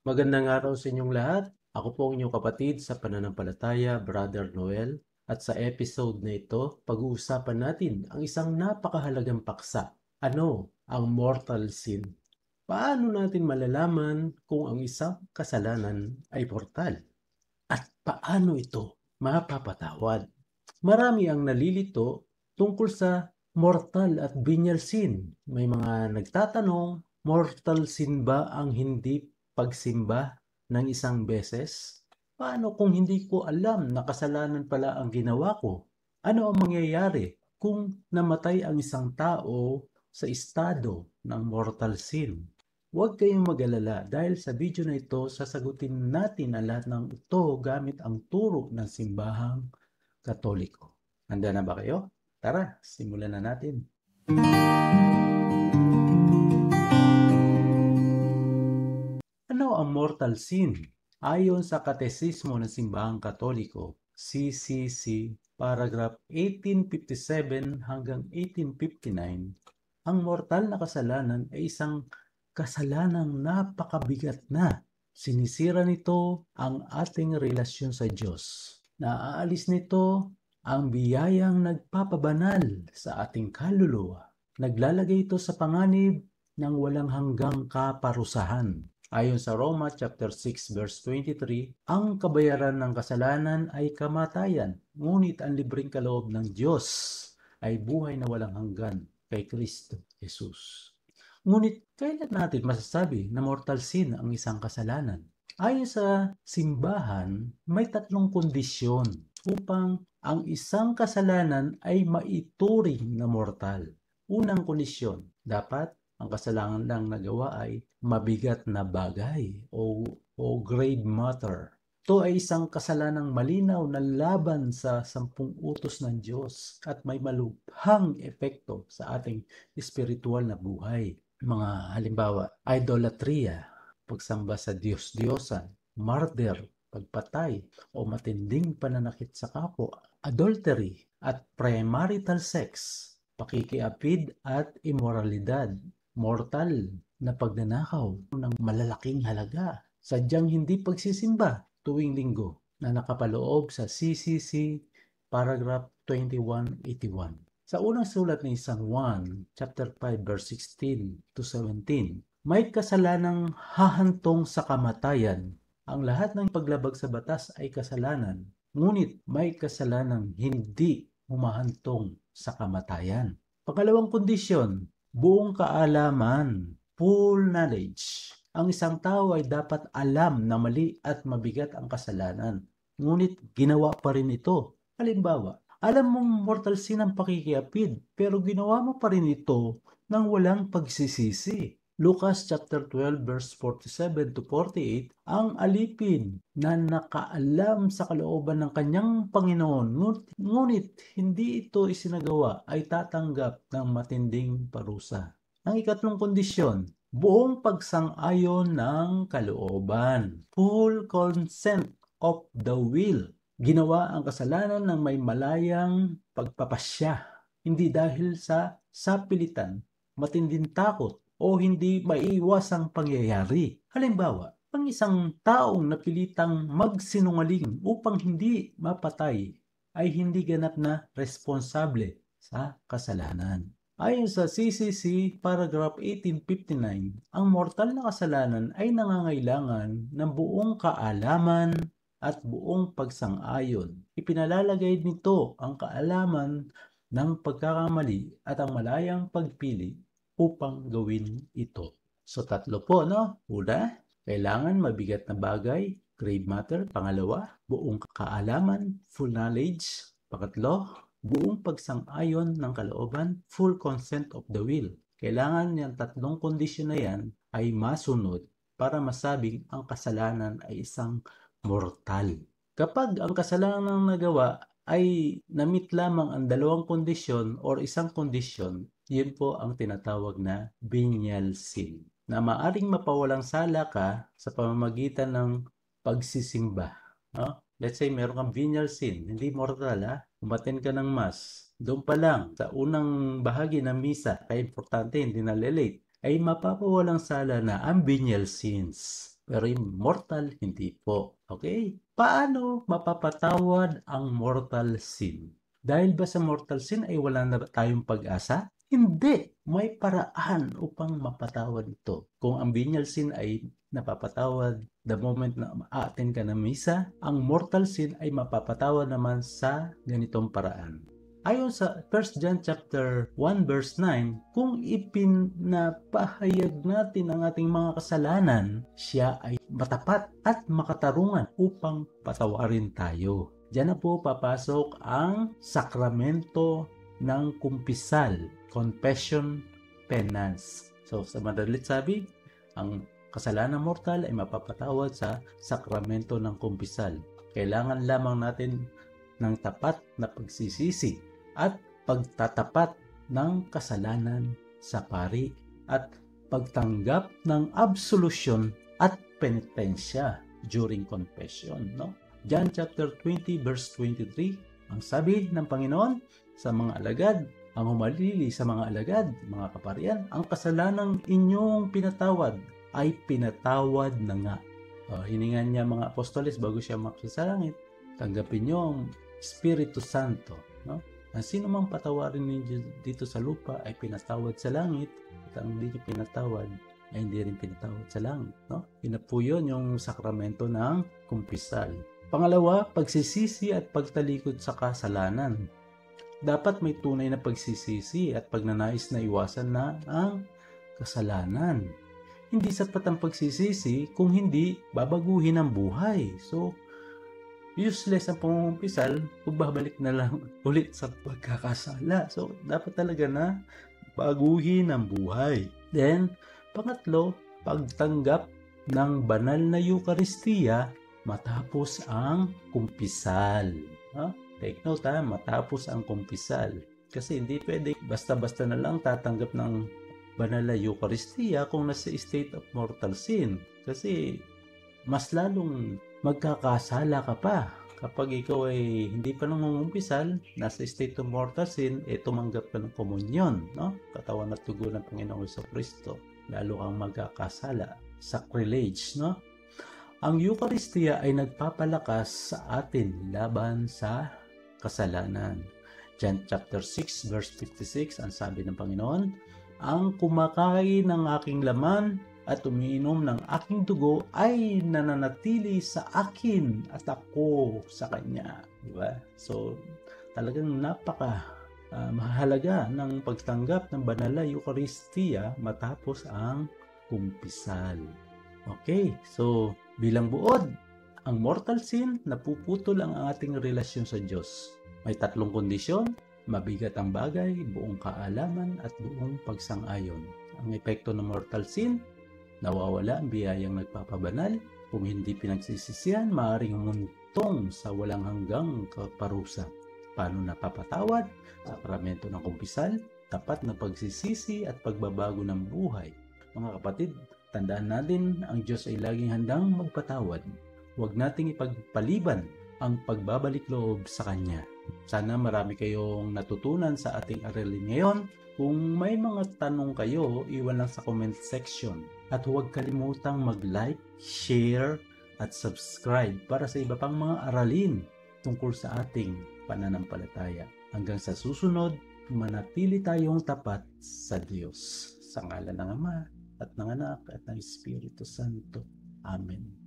Magandang araw sa inyong lahat. Ako po ang inyong kapatid sa pananampalataya, Brother Noel. At sa episode na ito, pag-uusapan natin ang isang napakahalagang paksa. Ano ang mortal sin? Paano natin malalaman kung ang isang kasalanan ay mortal? At paano ito mapapatawad? Marami ang nalilito tungkol sa mortal at venial sin. May mga nagtatanong, mortal sin ba ang hindi pagsimba ng isang beses? Paano kung hindi ko alam na kasalanan pala ang ginawa ko? Ano ang mangyayari kung namatay ang isang tao sa estado ng mortal sin? Huwag kayong mag-alala dahil sa video na ito sasagutin natin ang lahat ng ito gamit ang turo ng simbahang Katoliko. Handa na ba kayo? Tara, simulan na natin. Ano ang mortal sin? Ayon sa Katesismo ng Simbahang Katoliko, CCC, paragraph 1857 hanggang 1859, ang mortal na kasalanan ay isang kasalanang napakabigat na. Sinisira nito ang ating relasyon sa Diyos. Naaalis nito ang biyayang nagpapabanal sa ating kaluluwa. Naglalagay ito sa panganib ng walang hanggang kaparusahan. Ayon sa Roma chapter 6 verse 23, ang kabayaran ng kasalanan ay kamatayan, ngunit ang libreng kaloob ng Diyos ay buhay na walang hanggan kay Kristo Jesus. Ngunit kailan natin masasabi na mortal sin ang isang kasalanan? Ayon sa simbahan, may tatlong kondisyon upang ang isang kasalanan ay maituring na mortal. Unang kondisyon, dapat ang kasalanan lang nagawa ay mabigat na bagay o grave matter. Ito ay isang kasalanang malinaw na laban sa 10 utos ng Diyos at may malubhang epekto sa ating espiritual na buhay. Mga halimbawa, idolatria, pagsamba sa Diyos-Diyosan, murder, pagpatay o matinding pananakit sa kapwa, adultery at premarital sex, pakikiapid at immoralidad, mortal na pagnanakaw ng malalaking halaga, sadyang hindi pagsisimba tuwing linggo na nakapaloob sa CCC paragraph 2181. Sa unang sulat ni San Juan, chapter 5, verse 16 to 17, may kasalanang hahantong sa kamatayan. Ang lahat ng paglabag sa batas ay kasalanan, ngunit may kasalanang hindi humahantong sa kamatayan. Pangalawang kondisyon, buong kaalaman, full knowledge. Ang isang tao ay dapat alam na mali at mabigat ang kasalanan, ngunit ginawa pa rin ito. Halimbawa, alam mong mortal sin ang pakikiapid, pero ginawa mo pa rin ito nang walang pagsisisi. Lucas chapter 12 verse 47 to 48, ang alipin na nakaalam sa kalooban ng kanyang Panginoon, ngunit hindi ito isinagawa ay tatanggap ng matinding parusa. Ang ikatlong kondisyon, buong pagsang-ayon ng kalooban, full consent of the will. Ginawa ang kasalanan ng may malayang pagpapasya, hindi dahil sa sapilitan, matinding takot, o hindi maiiwasang pangyayari. Halimbawa, ang isang taong napilitang magsinungaling upang hindi mapatay ay hindi ganap na responsable sa kasalanan. Ayon sa CCC paragraph 1859, ang mortal na kasalanan ay nangangailangan ng buong kaalaman at buong pagsang-ayon. Ipinalalagay nito ang kaalaman ng pagkakamali at ang malayang pagpili upang gawin ito. So tatlo po, no? Una, kailangan mabigat na bagay, grave matter. Pangalawa, buong kaalaman, full knowledge. Pangatlo, buong pagsang-ayon ng kalooban, full consent of the will. Kailangan yung tatlong kondisyon na yan ay masunod para masabing ang kasalanan ay isang mortal. Kapag ang kasalanang nagawa ay namit lamang ang dalawang kondisyon or isang kondisyon, yun po ang tinatawag na venial sin, na maaring mapawalang sala ka sa pamamagitan ng pagsisimba. No? Let's say meron kang venial sin, hindi mortal ha, umattend ka ng mass, doon pa lang sa unang bahagi ng misa, kaya importante hindi na late, ay mapapawalang sala na ang venial sins. Pero yung mortal, hindi po. Okay? Paano mapapatawad ang mortal sin? Dahil ba sa mortal sin ay wala na tayong pag-asa? Hindi. May paraan upang mapatawad ito. Kung ang venial sin ay napapatawad the moment na aaten ka ng misa, ang mortal sin ay mapapatawad naman sa ganitong paraan. Ayon sa 1 John chapter 1 verse 9, kung ipinapahayag natin ang ating mga kasalanan, siya ay matapat at makatarungan upang patawarin tayo. Diyan na po papasok ang sakramento ng kumpisal, confession penance. So sa madalit sabi, ang kasalanan mortal ay mapapatawad sa sakramento ng kumpisal. Kailangan lamang natin ng tapat na pagsisisi at pagtatapat ng kasalanan sa pari at pagtanggap ng absolution at penitensya during confession, no? John chapter 20 verse 23, ang sabi ng Panginoon sa mga alagad, ang humalili sa mga alagad, mga kaparian, ang kasalanang inyong pinatawad ay pinatawad na nga. Hiningan niya mga apostoles bago siya makyat sa langit, tanggapin niyo ang Espiritu Santo, no? Ang sino mang patawarin ninyo dito sa lupa ay pinatawad sa langit, at ang hindi pinatawad ay hindi rin pinatawad sa langit, no? Yun po yun yung sakramento ng kumpisal. Pangalawa, pagsisisi at pagtalikod sa kasalanan. Dapat may tunay na pagsisisi at pagnanais na iwasan na ang kasalanan. Hindi sapat ang pagsisisi kung hindi babaguhin ang buhay. So, useless ang pangungumpisal kung babalik na lang ulit sa pagkakasala. So, dapat talaga na baguhin ang buhay. Then, pangatlo, pagtanggap ng banal na Eucharistia matapos ang kumpisal. Take note matapos ang kumpisal. Kasi hindi pwede basta-basta na lang tatanggap ng banal na Eucharistia kung nasa state of mortal sin. Kasi mas lalong magkakasala ka pa kapag ikaw ay hindi pa nangungumpisal, nasa state of mortal sin, tumanggap ka ng komunyon, no? Katawan at dugo ng Panginoong Jesucristo. Lalo kang magkakasala. Sacrilege, no? Ang Eucharistia ay nagpapalakas sa atin laban sa kasalanan. John chapter 6 verse 56, ang sabi ng Panginoon, ang kumakain ng aking laman at umiinom ng aking dugo ay nananatili sa akin at ako sa kanya. Diba? So, talagang mahalaga ng pagtanggap ng banal na Eucharistia matapos ang kumpisal. Okay, so bilang buod, ang mortal sin, napuputol ang ating relasyon sa Diyos. May tatlong kondisyon, mabigat ang bagay, buong kaalaman at buong pagsang-ayon. Ang epekto ng mortal sin, nawawala ang biyayang nagpapabanal. Kung hindi pinagsisisihan, maaaring humuntong sa walang hanggang kaparusa. Paano napapatawad? Sakramento ng kumpisal, tapat na pagsisisi at pagbabago ng buhay. Mga kapatid, tandaan natin, ang Diyos ay laging handang magpatawad. Huwag nating ipagpaliban ang pagbabalik loob sa Kanya. Sana marami kayong natutunan sa ating aralin ngayon. Kung may mga tanong kayo, iwan lang sa comment section. At huwag kalimutang mag-like, share, at subscribe para sa iba pang mga aralin tungkol sa ating pananampalataya. Hanggang sa susunod, manatili tayong tapat sa Diyos. Sa ngalan ng Ama, at ng Anak, at ng Espiritu Santo. Amen.